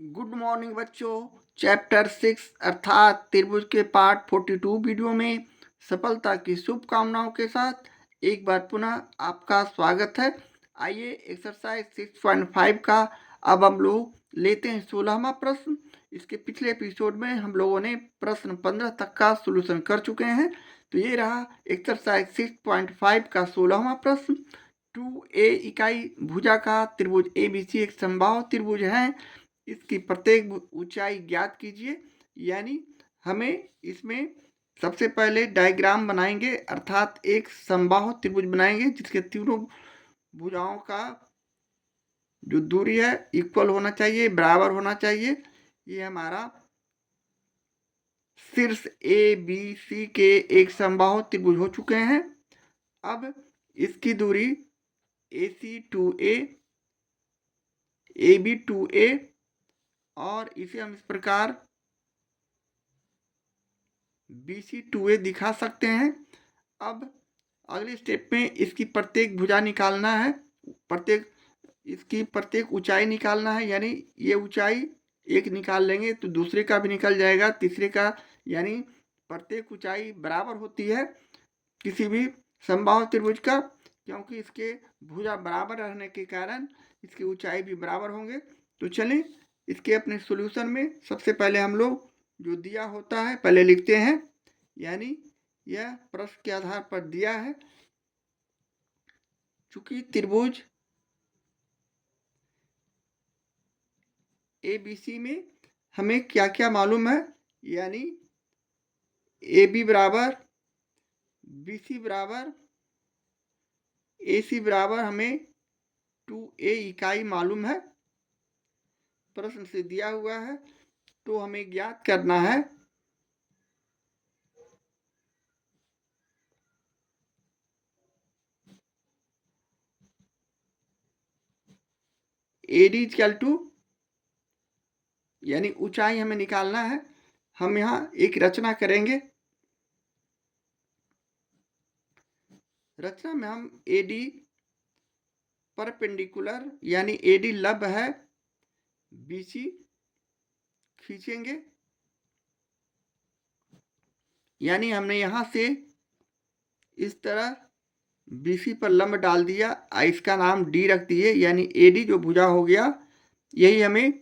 Good morning बच्चों। Chapter 6 अर्थात त्रिभुज के पार्ट 42 वीडियो में सफलता की शुभकामनाओं के साथ एक बार पुनः आपका स्वागत है। आइए एक्सरसाइज 6.5 का अब हम लोग लेते हैं 16वां प्रश्न। इसके पिछले एपिसोड में हम लोगों ने प्रश्न 15 तक का सोल्यूशन कर चुके हैं। तो ये रहा एक्सरसाइज 6.5 का 16वां प्रश्न। 2a इकाई भुजा का त्रिभुज ABC एक समबाहु त्रिभुज है। इसकी प्रत्येक ऊंचाई ज्ञात कीजिए। यानी हमें इसमें सबसे पहले डायग्राम बनाएंगे अर्थात एक समबाहु त्रिभुज बनाएंगे जिसके तीनों भुजाओं का जो दूरी है इक्वल होना चाहिए, बराबर होना चाहिए। ये हमारा शीर्ष ABC के एक समबाहु त्रिभुज हो चुके हैं। अब इसकी दूरी AC2A, AB2A और इसे हम इस प्रकार BC2A दिखा सकते हैं। अब अगले स्टेप में इसकी प्रत्येक भुजा निकालना है, इसकी प्रत्येक ऊंचाई निकालना है। यानी ये ऊंचाई एक निकाल लेंगे तो दूसरे का भी निकल जाएगा, तीसरे का। यानी प्रत्येक ऊंचाई बराबर होती है किसी भी समबाहु त्रिभुज का, क्योंकि इसके भुजा बराबर रहने के कारण इसकी ऊंचाई भी बराबर होंगे। तो चलिए इसके अपने सॉल्यूशन में सबसे पहले हम लोग जो दिया होता है पहले लिखते हैं। यानी यह प्रश्न के आधार पर दिया है। चूंकि त्रिभुज ABC में हमें क्या क्या मालूम है, यानी AB बराबर BC बराबर AC बराबर हमें 2A इकाई मालूम है, प्रश्न से दिया हुआ है। तो हमें ज्ञात करना है AD इक्वल टू, यानी ऊंचाई हमें निकालना है। हम यहाँ एक रचना करेंगे। रचना में हम AD परपेंडिकुलर यानी AD लंब है BC खींचेंगे। यानी हमने यहाँ से इस तरह BC पर लंब डाल दिया, इसका नाम D रख दिए। यानी AD जो भुजा हो गया, यही हमें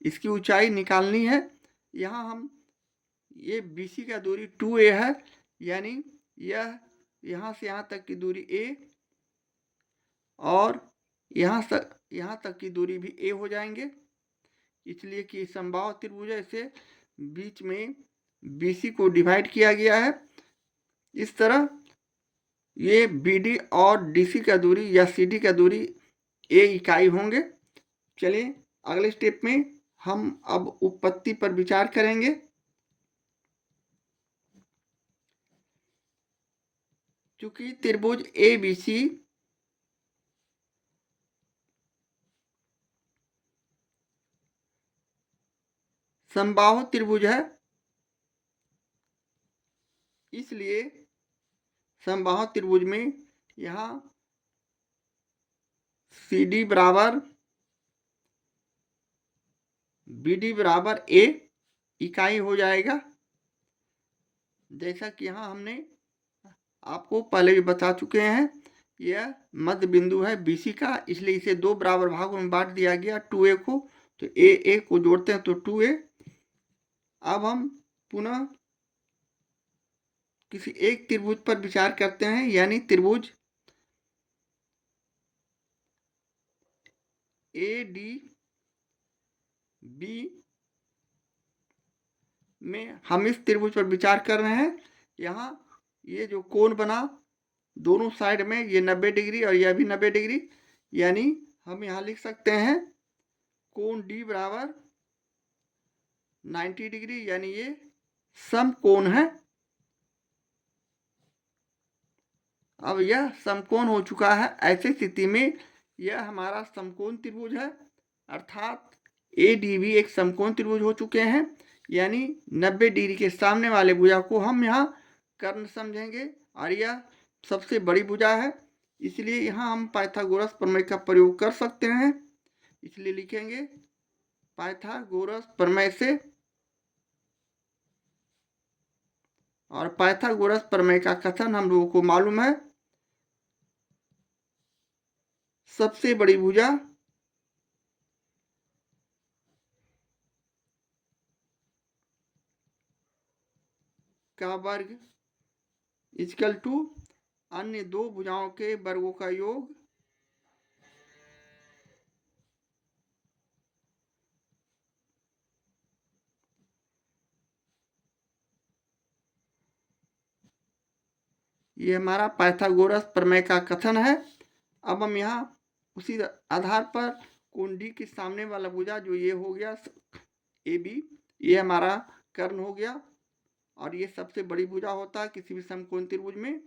इसकी ऊंचाई निकालनी है। यहाँ हम ये BC का दूरी 2A है, यानी यह यहाँ से यहाँ तक की दूरी A और यहाँ तक की दूरी भी A हो जाएंगे। इसलिए कि समबाहु त्रिभुज है, इसे बीच में BC को डिवाइड किया गया है। इस तरह ये BD और DC का दूरी या CD का दूरी A इकाई होंगे। चलिए अगले स्टेप में हम अब उत्पत्ति पर विचार करेंगे। चूंकि त्रिभुज ABC समबाहु त्रिभुज है, इसलिए समबाहु त्रिभुज में यहाँ CD बराबर BD बराबर A इकाई हो जाएगा। जैसा कि यहाँ हमने आपको पहले भी बता चुके हैं, यह मध्य बिंदु है BC का, इसलिए इसे दो बराबर भागों में बांट दिया गया 2A को। तो A को जोड़ते हैं तो 2A। अब हम पुनः किसी एक त्रिभुज पर विचार करते हैं, यानी त्रिभुज ADB में हम इस त्रिभुज पर विचार कर रहे हैं। यहाँ ये जो कोण बना दोनों साइड में, ये 90 डिग्री और यह भी 90 डिग्री। यानी हम यहाँ लिख सकते हैं कोण D बराबर 90 डिग्री, यानी ये समकोण है। अब यह समकोण हो चुका है। ऐसी स्थिति में यह हमारा समकोण त्रिभुज है, अर्थात ADB एक समकोण त्रिभुज हो चुके हैं। यानी 90 डिग्री के सामने वाले भुजा को हम यहाँ कर्ण समझेंगे और यह सबसे बड़ी भुजा है, इसलिए यहाँ हम पाइथागोरस प्रमेय का प्रयोग कर सकते हैं। इसलिए लिखेंगे पाइथागोरस प्रमेय से, और पाइथागोरस प्रमेय का कथन हम लोगों को मालूम है, सबसे बड़ी भुजा का वर्ग इक्वल टू अन्य दो भुजाओं के वर्गों का योग ये हमारा पाइथागोरस प्रमेय का कथन है। अब हम यहाँ उसी आधार पर कोण डी के सामने वाला भुजा जो ये हो गया ए बी, ये हमारा कर्ण हो गया, और ये सबसे बड़ी भुजा होता है किसी भी समकोण त्रिभुज में।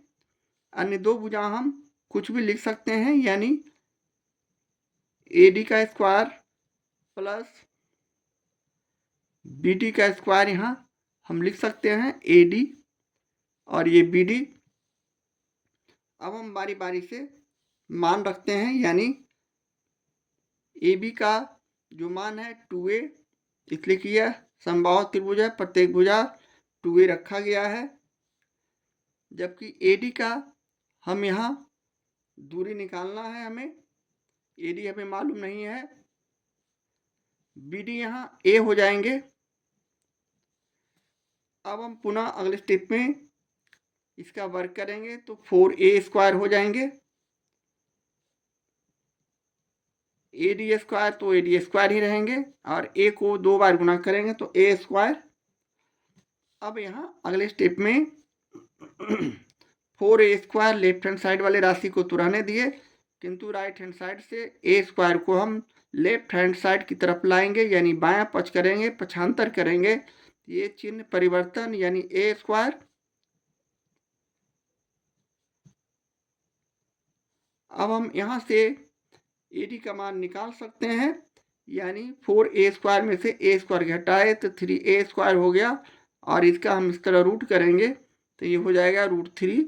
अन्य दो भुजा हम कुछ भी लिख सकते हैं, यानी ए डी का स्क्वायर प्लस बी डी का स्क्वायर यहाँ हम लिख सकते हैं ए डी, और ये बी डी। अब हम बारी बारी से मान रखते हैं, यानी ए बी का जो मान है 2a, इसलिए कि यह समबाहु त्रिभुज है, प्रत्येक भुजा 2a रखा गया है। जबकि ए डी का हम यहाँ दूरी निकालना है, हमें ए डी हमें मालूम नहीं है, बी डी यहाँ ए हो जाएंगे। अब हम पुनः अगले स्टेप में इसका वर्क करेंगे तो 4a स्क्वायर हो जाएंगे, ए डी स्क्वायर तो ए डी स्क्वायर ही रहेंगे, और ए को 2 बार गुना करेंगे तो ए स्क्वायर। अब यहाँ अगले स्टेप में 4a square left hand side वाले राशि को तो रहने दिए, किंतु राइट हैंड साइड से ए स्क्वायर को हम लेफ्ट हैंड साइड की तरफ लाएंगे, यानी बायां पक्ष करेंगे, पक्षांतर करेंगे, ये चिन्ह परिवर्तन यानी ए स्क्वायर। अब हम यहाँ से ए डी का मान निकाल सकते हैं, यानी 4a स्क्वायर में से ए स्क्वायर घटाए तो 3a स्क्वायर हो गया, और इसका हम इस तरह रूट करेंगे तो ये हो जाएगा √3a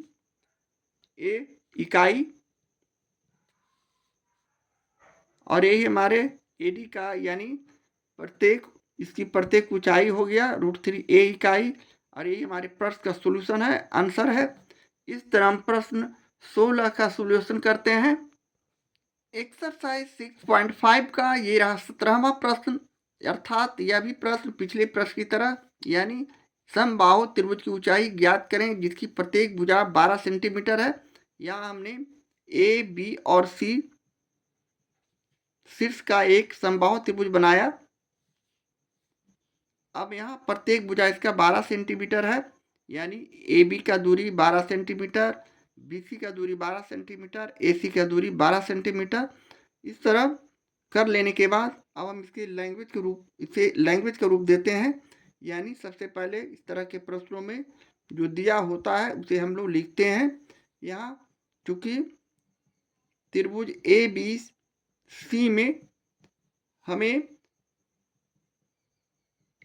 इकाई, और यही हमारे ए डी का यानी प्रत्येक इसकी प्रत्येक ऊंचाई हो गया √3a इकाई, और यही हमारे प्रश्न का सोल्यूशन है, आंसर है। इस तरह हम प्रश्न 16 का सोल्यूशन करते हैं। एक्सरसाइज 6.5 का ये रहा 17वां प्रश्न, अर्थात यह भी प्रश्न पिछले प्रश्न की तरह, यानी समबाहु त्रिभुज की ऊंचाई ज्ञात करें जिसकी प्रत्येक भुजा 12 सेंटीमीटर है। यहाँ हमने ए बी और सी शीर्ष का एक समबाहु त्रिभुज बनाया। अब यहाँ प्रत्येक भुजा इसका 12 सेंटीमीटर है, यानी ए बी का दूरी 12 सेंटीमीटर, बी सी का दूरी 12 सेंटीमीटर, ए सी का दूरी 12 सेंटीमीटर। इस तरह कर लेने के बाद अब हम इसे लैंग्वेज का रूप देते हैं, यानी सबसे पहले इस तरह के प्रश्नों में जो दिया होता है उसे हम लोग लिखते हैं। यहाँ चूंकि त्रिभुज ए बी सी में हमें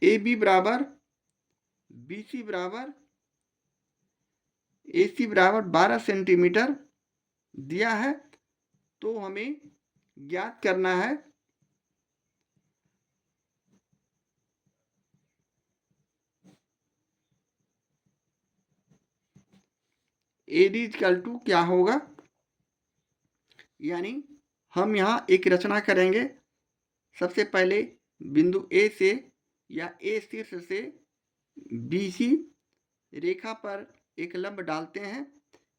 ए बी बराबर बी सी बराबर ए सी बराबर 12 सेंटीमीटर दिया है, तो हमें ज्ञात करना है ए डी इक्वल टू क्या होगा। यानी हम यहाँ एक रचना करेंगे, सबसे पहले बिंदु ए से या ए शीर्ष से बी सी रेखा पर एक लंब डालते हैं,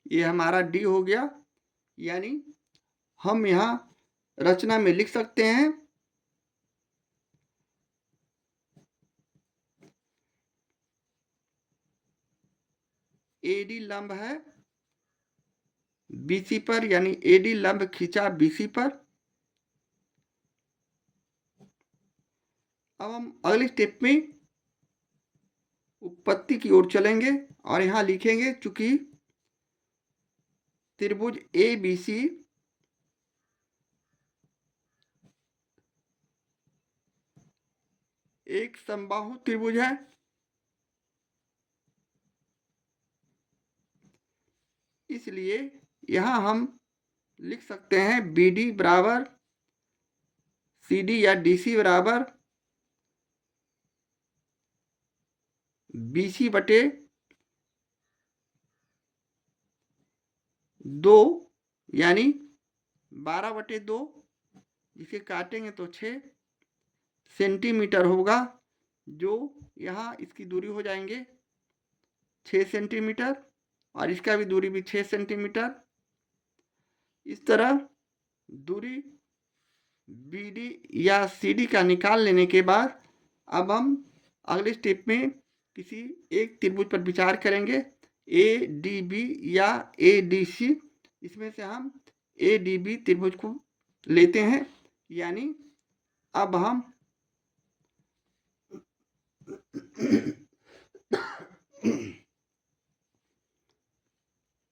ये हमारा डी हो गया। यानी हम यहाँ रचना में लिख सकते हैं ए डी लंब है बीसी पर, यानी ए डी लंब खींचा बीसी पर। अब हम अगले स्टेप में उत्पत्ति की ओर चलेंगे और यहाँ लिखेंगे चूंकि त्रिभुज ए बी सी एक समबाहु त्रिभुज है, इसलिए यहाँ हम लिख सकते हैं बी डी बराबर सी डी या डी सी बराबर BC बटे 2 यानी 12/2, जिसे काटेंगे तो 6 सेंटीमीटर होगा, जो यहाँ इसकी दूरी हो जाएंगे 6 सेंटीमीटर और इसका भी दूरी भी 6 सेंटीमीटर। इस तरह दूरी BD या CD का निकाल लेने के बाद अब हम अगले स्टेप में किसी एक त्रिभुज पर विचार करेंगे, ADB या ADC। इसमें से हम ADB त्रिभुज को लेते हैं, यानी अब हम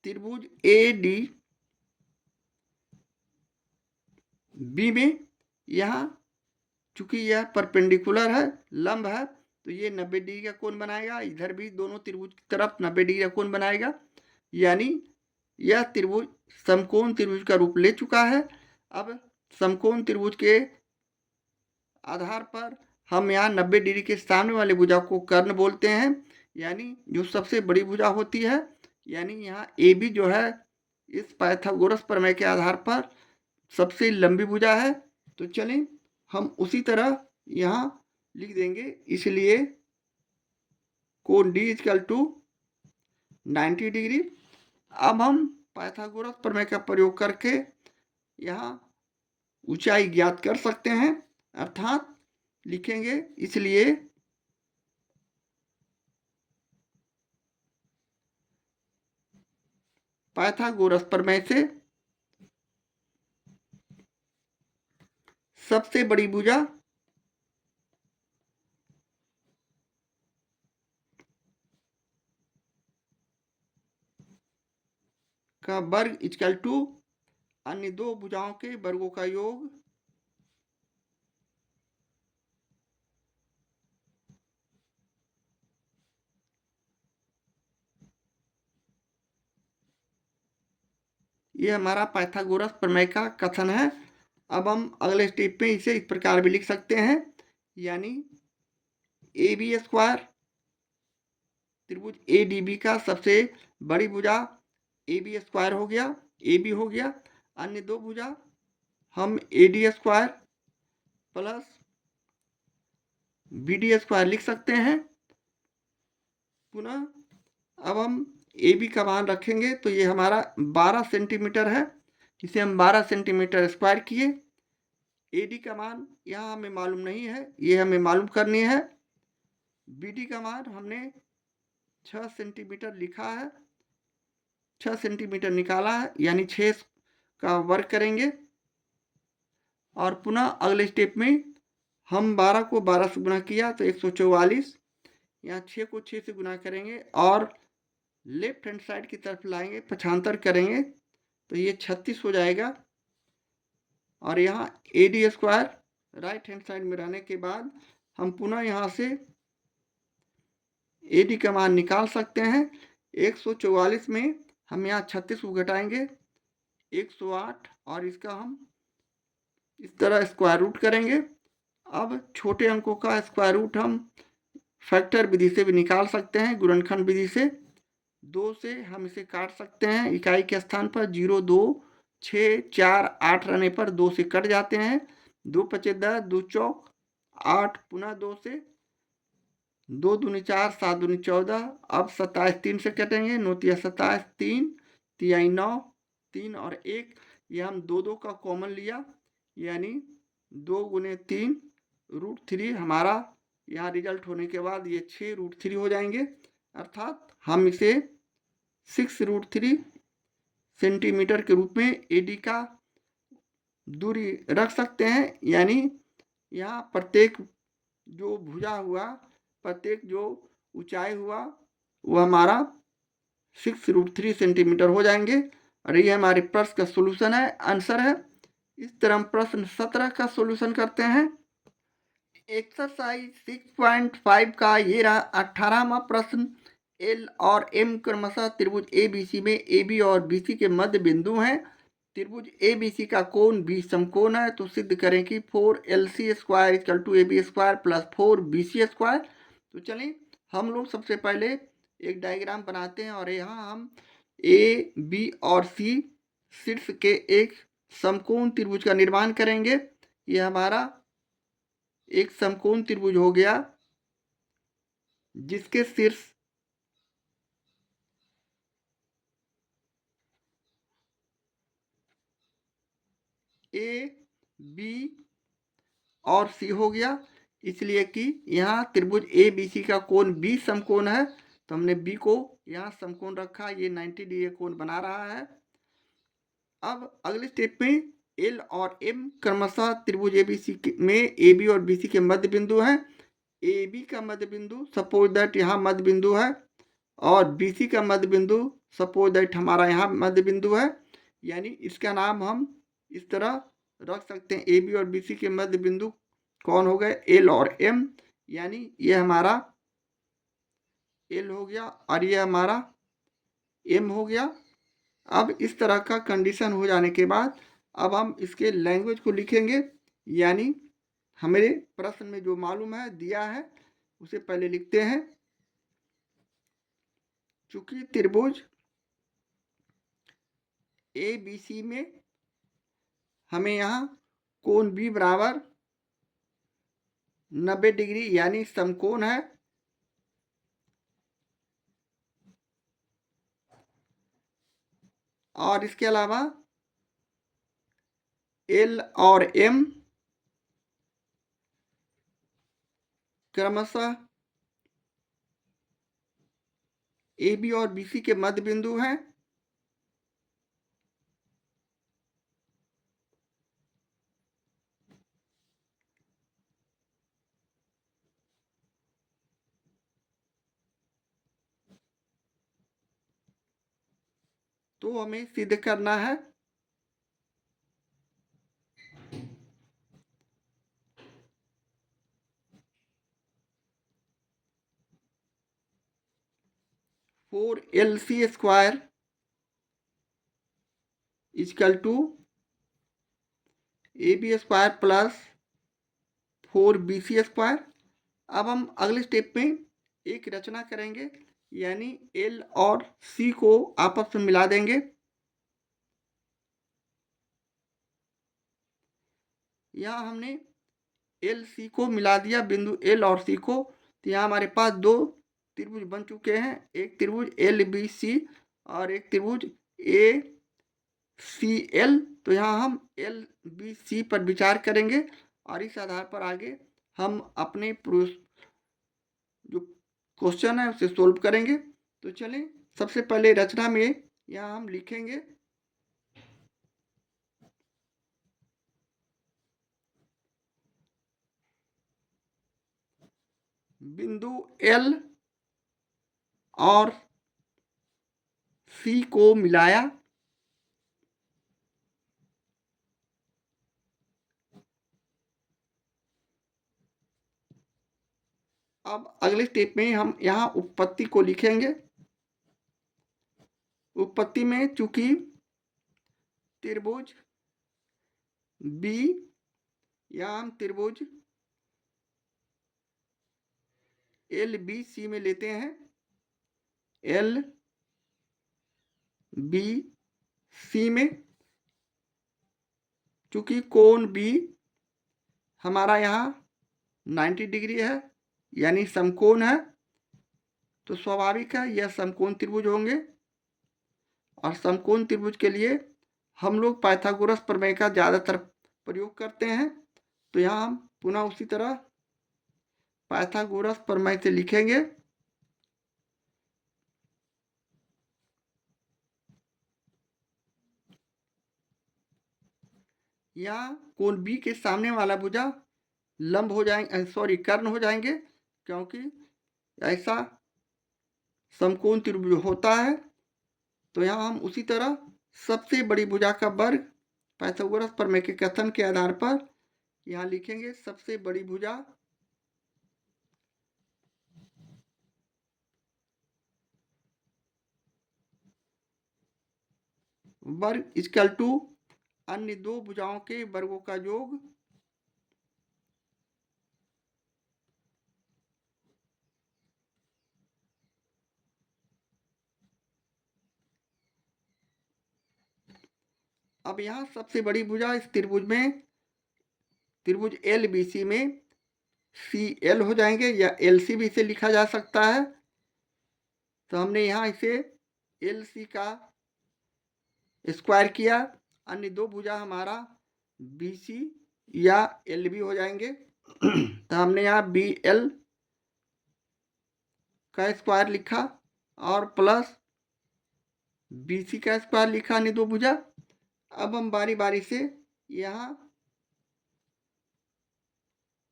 त्रिभुज ADB में यहाँ चूंकि यह परपेंडिकुलर है, लंब है, तो ये 90 डिग्री का कोण बनाएगा। इधर भी दोनों त्रिभुज की तरफ 90 डिग्री का कोण बनाएगा, यानी यह त्रिभुज समकोण त्रिभुज का रूप ले चुका है। अब समकोण त्रिभुज के आधार पर हम यहाँ 90 डिग्री के सामने वाले भुजा को कर्ण बोलते हैं, यानी जो सबसे बड़ी भुजा होती है। यानी यहाँ AB जो है इस पाइथागोरस प्रमेय के आधार पर सबसे लंबी भुजा है। तो चलें हम उसी तरह यहाँ लिख देंगे, इसलिए कोण D = 90 डिग्री। अब हम पाइथागोरस प्रमेय का प्रयोग करके यहाँ ऊंचाई ज्ञात कर सकते हैं, अर्थात लिखेंगे, इसलिए पाइथागोरस प्रमेय से सबसे बड़ी भुजा का वर्ग = अन्य दो भुजाओं के वर्गों का योग। ये हमारा पाइथागोरस प्रमेय का कथन है। अब हम अगले स्टेप में इसे इस प्रकार भी लिख सकते हैं, यानी AB² त्रिभुज ADB का सबसे बड़ी भुजा AB² हो गया, AB हो गया। अन्य दो भुजा हम AD² प्लस BD² लिख सकते हैं। पुनः अब हम AB का मान रखेंगे तो ये हमारा 12 सेंटीमीटर है, इसे हम 12 सेंटीमीटर स्क्वायर किए। AD का मान यहाँ हमें मालूम नहीं है, ये हमें मालूम करनी है। BD का मान हमने 6 सेंटीमीटर लिखा है, 6 सेंटीमीटर निकाला है, यानी 6 का वर्ग करेंगे। और पुनः अगले स्टेप में हम 12 को 12 से गुणा किया तो 144, यहाँ 6 को 6 से गुणा करेंगे और लेफ्ट हैंड साइड की तरफ लाएंगे, पक्षांतर करेंगे तो ये 36 हो जाएगा। और यहाँ AD² राइट हैंड साइड में रहने के बाद हम पुनः यहाँ से AD का मान निकाल सकते हैं। 144 में हम यहाँ 36 को घटाएंगे 108 और इसका हम इस तरह स्क्वायर रूट करेंगे। अब छोटे अंकों का स्क्वायर रूट हम फैक्टर विधि से भी निकाल सकते हैं, गुणनखंड विधि से। 2 से हम इसे काट सकते हैं, इकाई के स्थान पर 0, 2, 6, 4, 8 रहने पर 2 से कट जाते हैं। 2 × 5 = 10, 2 चौक 8, पुनः 2 से 2 दूनी 4, 7 दूनी 14। अब 27 3 से कटेंगे, 9 × 27, 3 × 9, 3 और 1, ये हम 2 का कॉमन लिया, यानी 2 × 3 √3 हमारा यहाँ रिजल्ट होने के बाद ये 6 √3 हो जाएंगे, अर्थात हम इसे 6 √3 सेंटीमीटर के रूप में AD का दूरी रख सकते हैं। यानी यहाँ प्रत्येक जो भुजा हुआ, प्रत्येक जो ऊंचाई हुआ, वो हमारा 6 √3 सेंटीमीटर हो जाएंगे। और ये हमारे प्रश्न का सोल्यूशन है, आंसर है। इस तरह हम प्रश्न 17 का सोल्यूशन करते हैं। एक्सरसाइज 6.5 का ये रहा 18वां प्रश्न। L और M क्रमशः त्रिभुज ABC में AB और BC के मध्य बिंदु हैं। त्रिभुज ABC का कोण B समकोण है, तो सिद्ध करें कि 4LC² = AB² + 4BC²। तो चलिए हम लोग सबसे पहले एक डायग्राम बनाते हैं और यहाँ हम ए बी और सी शीर्ष के एक समकोण त्रिभुज का निर्माण करेंगे। यह हमारा एक समकोण त्रिभुज हो गया जिसके शीर्ष ए बी और सी हो गया, इसलिए कि यहाँ त्रिभुज ए बी सी का कोण बी समकोण है, तो हमने बी को यहाँ समकोण रखा, ये 90 डिग्री कोण बना रहा है। अब अगले स्टेप में एल और एम क्रमशः त्रिभुज ए बी सी में ए बी और बी सी के मध्य बिंदु हैं। ए बी का मध्य बिंदु सपोज दैट यहाँ मध्य बिंदु है और बी सी का मध्य बिंदु सपोज दैट हमारा यहाँ मध्य बिंदु है, यानी इसका नाम हम इस तरह रख सकते हैं। ए बी और बी सी के मध्य बिंदु कौन हो गए, एल और एम, यानी ये हमारा एल हो गया और ये हमारा एम हो गया। अब इस तरह का कंडीशन हो जाने के बाद अब हम इसके लैंग्वेज को लिखेंगे, यानी हमें प्रश्न में जो मालूम है दिया है उसे पहले लिखते हैं। चूंकि त्रिभुज ए बी सी में हमें यहाँ कोण बी बराबर 90 डिग्री यानी समकोण है, और इसके अलावा एल और एम क्रमशः ए बी और बी सी के मध्य बिंदु हैं। तो हमें सिद्ध करना है four L C square equal to A B square plus 4BC square. अब हम अगले स्टेप में एक रचना करेंगे, यानी एल और सी को आपस में मिला देंगे। यहाँ हमने एल सी को मिला दिया, बिंदु एल और सी को, तो यहाँ हमारे पास दो त्रिभुज बन चुके हैं, एक त्रिभुज एल बी सी और एक त्रिभुज ए सी एल। तो यहाँ हम एल बी सी पर विचार करेंगे और इस आधार पर आगे हम अपने जो क्वेश्चन है उसे सोल्व करेंगे। तो चलें सबसे पहले रचना में यहाँ हम लिखेंगे बिंदु एल और सी को मिलाया। अब अगले स्टेप में हम यहाँ उत्पत्ति को लिखेंगे। उत्पत्ति में चूंकि त्रिभुज बी, यहाँ हम त्रिभुज एल बी सी में लेते हैं, एल बी सी में चूंकि कोण बी हमारा यहाँ 90 डिग्री है यानी समकोण है, तो स्वाभाविक है यह समकोण त्रिभुज होंगे। और समकोण त्रिभुज के लिए हम लोग पाइथागोरस प्रमेय का ज़्यादातर प्रयोग करते हैं। तो यहाँ हम पुनः उसी तरह पाइथागोरस प्रमेय से लिखेंगे। यहाँ कोण बी के सामने वाला भुजा लंब हो जाएंगे, सॉरी कर्ण हो जाएंगे, क्योंकि ऐसा समकोण त्रिभुज होता है। तो यहाँ हम उसी तरह सबसे बड़ी भुजा का वर्ग पाइथागोरस प्रमेय के कथन के आधार पर यहाँ लिखेंगे सबसे बड़ी भुजा वर्ग इक्वल टू अन्य दो भुजाओं के वर्गों का योग। अब यहाँ सबसे बड़ी भुजा इस त्रिभुज में, त्रिभुज एल बी सी में सी एल हो जाएंगे, या एल सी भी इसे लिखा जा सकता है। तो हमने यहाँ इसे एल सी का स्क्वायर किया, अन्य दो भुजा हमारा बी सी या एल बी हो जाएंगे। तो हमने यहाँ बी एल का स्क्वायर लिखा और प्लस बी सी का स्क्वायर लिखा, अन्य दो भुजा। अब हम बारी बारी से यहाँ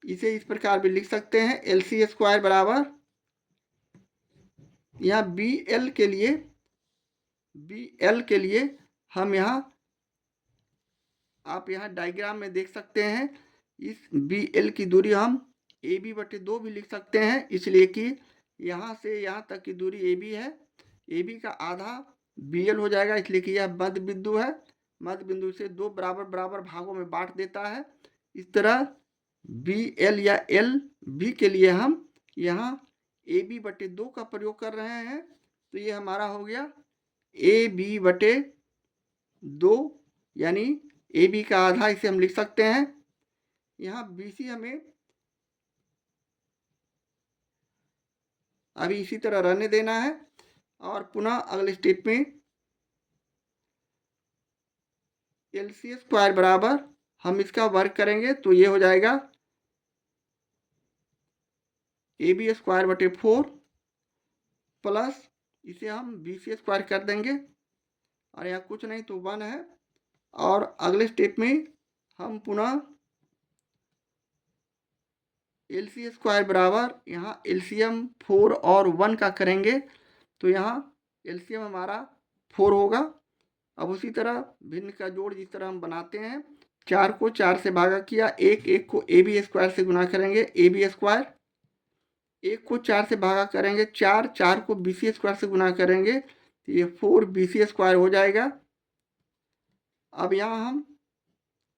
इसे इस प्रकार भी लिख सकते हैं, एल सी स्क्वायर बराबर, यहाँ बी एल के लिए हम यहाँ, आप यहाँ डायग्राम में देख सकते हैं, इस बी एल की दूरी हम ए बी बटे 2 भी लिख सकते हैं, इसलिए कि यहाँ से यहाँ तक की दूरी ए बी है, ए बी का आधा बी एल हो जाएगा, इसलिए कि यह मध्य बिंदु है, मध्य बिंदु से दो बराबर बराबर भागों में बांट देता है। इस तरह बी एल या एल बी के लिए हम यहाँ ए बी बटे 2 का प्रयोग कर रहे हैं, तो ये हमारा हो गया ए बी बटे 2, यानी ए बी का आधा इसे हम लिख सकते हैं। यहाँ बी सी हमें अभी इसी तरह रहने देना है, और पुनः अगले स्टेप में एल सी स्क्वायर बराबर हम इसका वर्ग करेंगे, तो ये हो जाएगा ए बी स्क्वायर बटे 4 प्लस इसे हम बी सी स्क्वायर कर देंगे, और यहाँ कुछ नहीं तो 1 है। और अगले स्टेप में हम पुनः एल सी स्क्वायर बराबर यहाँ एलसीएम 4 और 1 का करेंगे, तो यहाँ एलसीएम हमारा 4 होगा। अब उसी तरह भिन्न का जोड़ जिस तरह हम बनाते हैं, 4 को 4 से भागा किया, एक को ए बी स्क्वायर से गुना करेंगे, ए बी स्क्वायर, 1 को 4 से भागा करेंगे 4 को बी सी स्क्वायर से गुना करेंगे, तो ये 4 बी सी स्क्वायर हो जाएगा। अब यहाँ हम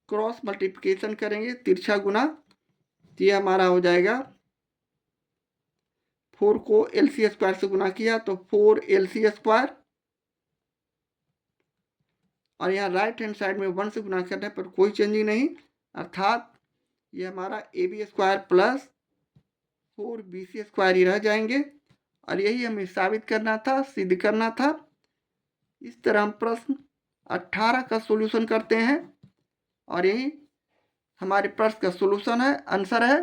क्रॉस मल्टीप्लिकेशन करेंगे, तिरछा गुना, तो ये हमारा हो जाएगा 4 को एल सी स्क्वायर से गुना किया तो 4 एल सी स्क्वायर, और यहाँ राइट हैंड साइड में 1 से गुना करने पर कोई चेंजिंग नहीं, अर्थात ये हमारा A B square plus 4 B C square ही रह जाएंगे। और यही हमें साबित करना था, सिद्ध करना था। इस तरह हम प्रश्न 18 का सॉल्यूशन करते हैं, और यही हमारे प्रश्न का सॉल्यूशन है, आंसर है।